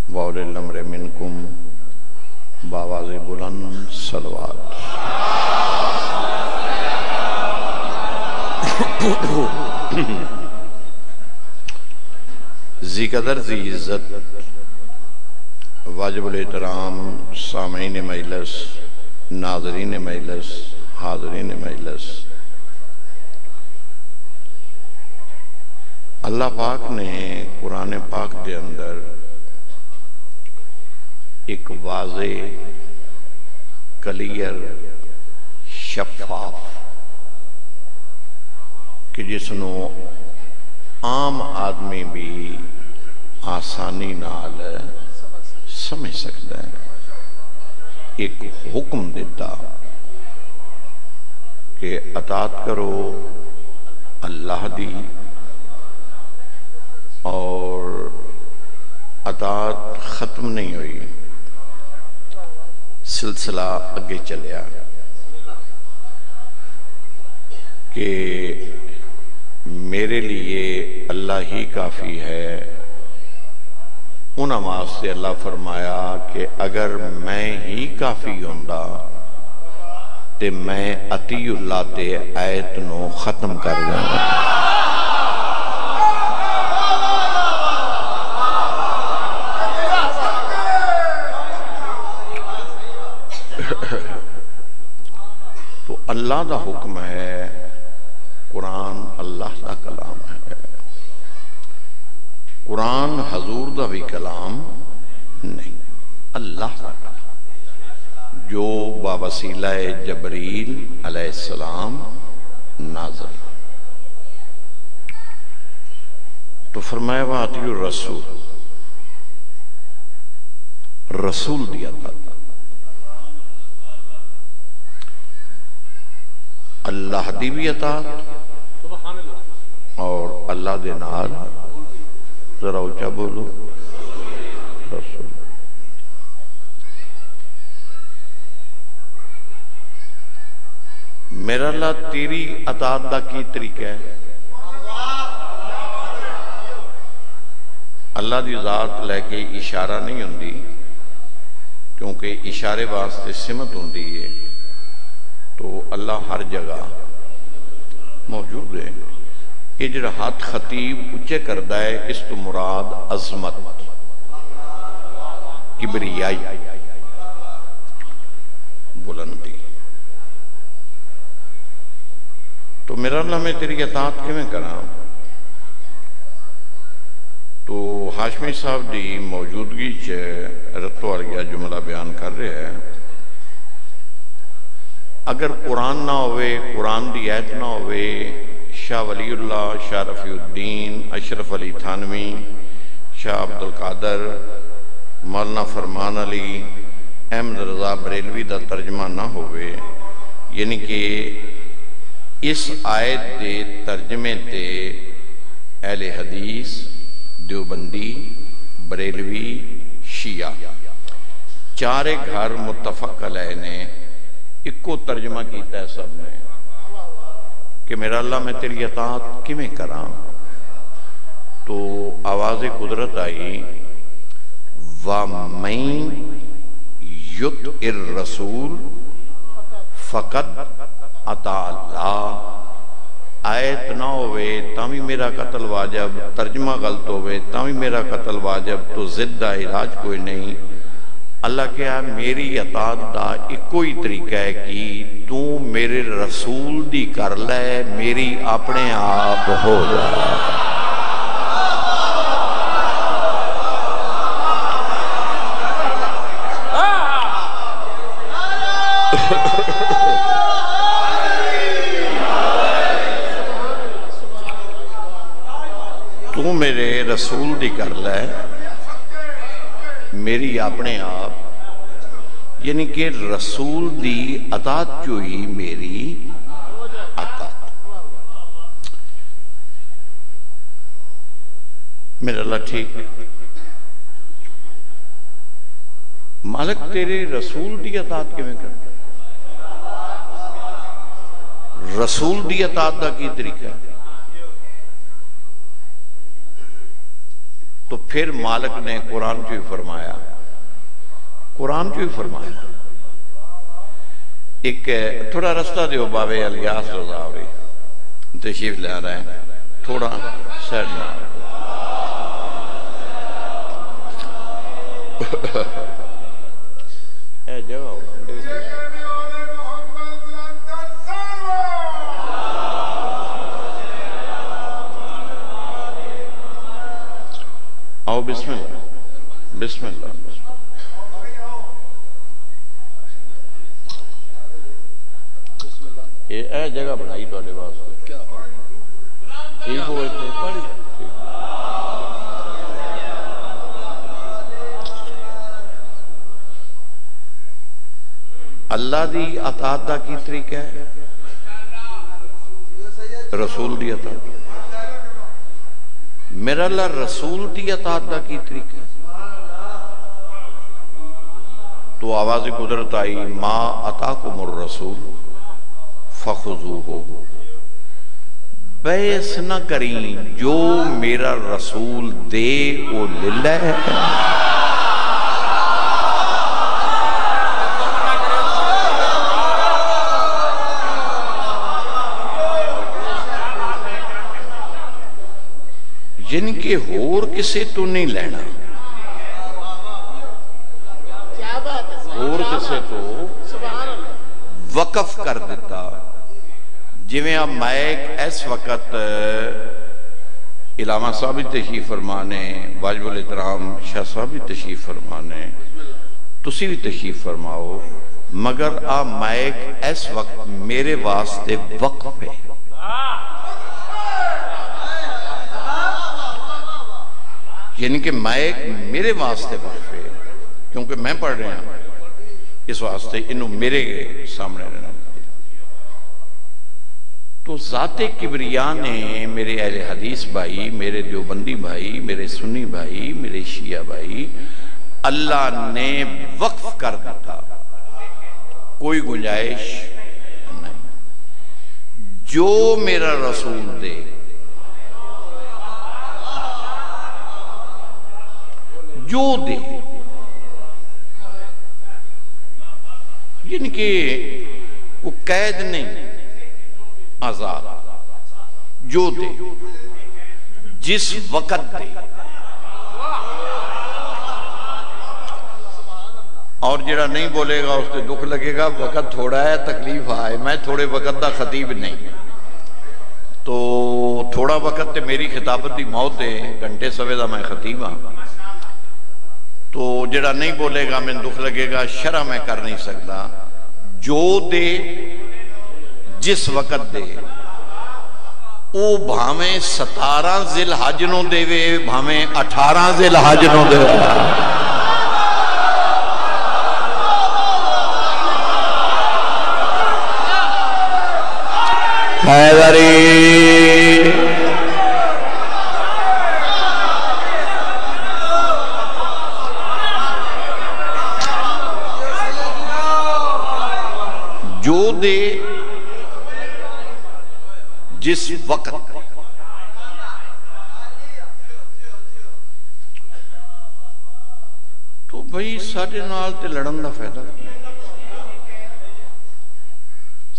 वौलिल अम्र मिनकुम बावाज़े बुलंद सलवात। जी कदर जी इज़्ज़त वाजिबुल एहतराम सामीन मजलिस, नाज़रीन मजलिस, हाज़रीन मजलिस, अल्लाह पाक ने कुरान पाक के अंदर एक वाज़े क्लियर शफाफ कि जिसनों आम आदमी भी आसानी नाल समझ सकता है, एक हुक्म दिता कि अतात करो अल्लाह दी और अतात खत्म नहीं हुई, सिलसिला अगे चलिया कि मेरे लिए अल्लाह ही काफ़ी है। उन वास्ते अल्लाह फरमाया कि अगर मैं ही काफ़ी होंदा ते मैं अतीउल्लाह ते आयत नूं खत्म कर देना। तो अल्लाह का हुक्म है, कुरान अल्लाह का कलाम है, कुरान हजूर का भी कलाम नहीं, अल्लाह का कलाम जो बावसीला जबरील अलैहिस्सलाम नाज़िल। तो फरमाया वातियुर रसूल, रसूल दिया था अल्लाह दी भी अतात और अल्लाह दे नाल, जरा ऊंचा बोलो, रसूल। मेरा अल्लाह तेरी अतात दा की तरीका है? अल्लाह दी जात लैके इशारा नहीं हुंदी, क्योंकि इशारे वास्ते सिमत हुंदी है। तो अल्लाह हर जगह मौजूद है। ये जो हाथ खतीब उच्चे करता है, इस तो मुराद अजमत, किबरियाई, बुलंदी। तो मेरा अल्लाह मैं तेरी अतात किवें करा? तो हाशमी साहब की मौजूदगी च रत्तो वालिया जुमला बयान कर रहा है, अगर कुरान ना होवे, कुरान की आयत ना होवे, शाह वलीउल्लाह, शाह रफीउद्दीन, अशरफ अली थानवी, शाह अब्दुल कादर, मौलाना फरमान अली, अहमद रजा बरेलवी का तर्जमा ना होवे, यानी कि इस आयत के तर्जमे ते अहले हदीस, देवबंदी, बरेलवी, शिया चारे घर मुत्तफक अलैह ने इको तर्जमा किया सब ने कि मेरा अल्लाह मैं तेरी अतात किवें करा? तो आवाज़ कुदरत आई, वा मैं युत इर रसूल फ़क़द अता अल्लाह। आयत ना होवे तां मेरा कत्ल वाजब, तर्जमा गलत होवे तां मेरा कत्ल वाजब, तो जिद का इलाज कोई नहीं। अल्लाह क्या मेरी अतात का इको ही तरीका है कि तू मेरे रसूल दी कर ले, मेरी अपने आप हो जाए। तू मेरे रसूल दी कर ले, मेरी अपने आप, यानी कि रसूल दी अतात जो ही मेरी अतात। मेरा अल्लाह ठीक, मालिक तेरे रसूल दी अतात किवें कर? रसूल दी अतात का की तरीका है? तो फिर मालिक ने कुरान च भी फरमाया, कुरान च भी फरमाया। एक थोड़ा रास्ता दो बाबे अलियास रज़ा भी तशरीफ ले रहे हैं, थोड़ा साइड में जगह आओ। बिस्मिल्लाह बिस्मिल्लाह। ये जगह बनाई थोड़े वास्ते ठीक हो इतने। अल्लाह दी अतात दा की तरीका है, रसूल दी अतात। मेरा अल्लाह रसूल दी अतात दा की तरीका है। तो आवाज़ कुदरत आई, मा अताकुमुर रसूल फखुज़ूहु, बैस न करी, जो मेरा रसूल दे वो ले ले। जिनके होर किसे तो नहीं लेना, होर किसे तो वकफ कर दिता। जिवें आप मैक इस वक्त इलामा साहब भी तशरीफ फरमाने, वाजिबुल एहतराम शाह साहब भी तशरीफ फरमाने, तुसी भी तशरीफ फरमाओ, मगर आ मैक इस वक्त मेरे वास्ते वक्फ है। यानी कि मैक मेरे वास्ते वक्फ है, क्योंकि मैं पढ़ रहा हूं, इस वास्ते इन्हों मेरे सामने रहना। तो ज़ाते किबरिया ने मेरे अहले हदीस भाई, मेरे देवबंदी भाई, मेरे सुन्नी भाई, मेरे शिया भाई, अल्लाह ने वक्फ कर दिया, कोई गुंजाइश नहीं। जो मेरा रसूल दे, जो दे, यानी कि वो कैद नहीं, आजाद, जो दे, जिस वक़्त दे। और जरा नहीं बोलेगा उससे दुख लगेगा, वक़्त थोड़ा है, तकलीफ आए। मैं थोड़े वक़्त का खतीब नहीं, तो थोड़ा वक़्त तो मेरी खिताबत की मौत है, घंटे सवे का मैं खतीब हाँ। तो जरा नहीं बोलेगा मैं दुख लगेगा, शरह मैं कर नहीं सकता। जो दे, जिस वक़्त दे, वो भावें 17 ज़िलहज नूं देवे, भावें 18 ज़िलहज नूं देवे। हैदरी जो दे, जिस वक्त। तो भाई साडे नाल ते लड़न दा फायदा।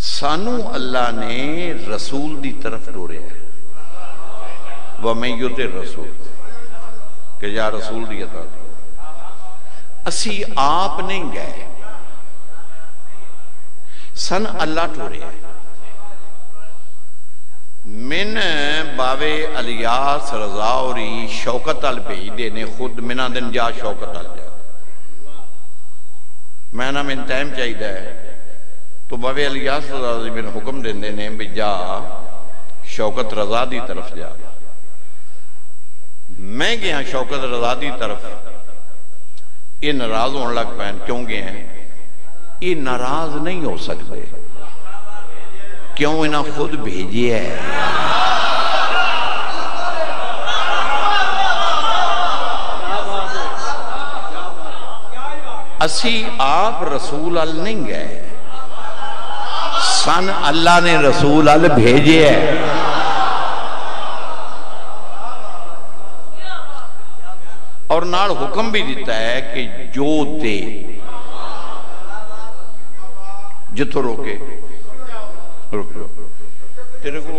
सानू अल्लाह ने रसूल दी तरफ टोरिया है, वमैयुते रसूल के या रसूल दी अतात। असी आप नहीं गए, सन अल्लाह टोरिया है। मिन बावे अलियास रजा और शौकत अल भेज देने, खुद मिना दिन जा शौकत अल जा। मैं ना मैंने टाइम चाहिए है, तो बावे अलियास रजा मैंने हुक्म देंदे ने भी जा शौकत रजा दी तरफ जा। मैं गया शौकत रजा दी तरफ। ये नाराज होने लग पैन, क्यों गए हैं? ये नाराज नहीं हो सकते, क्यों? इन्हें खुद भेजे है। असी आप रसूल अल नहीं गए, सन अल्लाह ने रसूल अल भेजे है। और नाल हुक्म भी दिता है कि जो दे, जिथों रोके रुक जाओ, तेरे को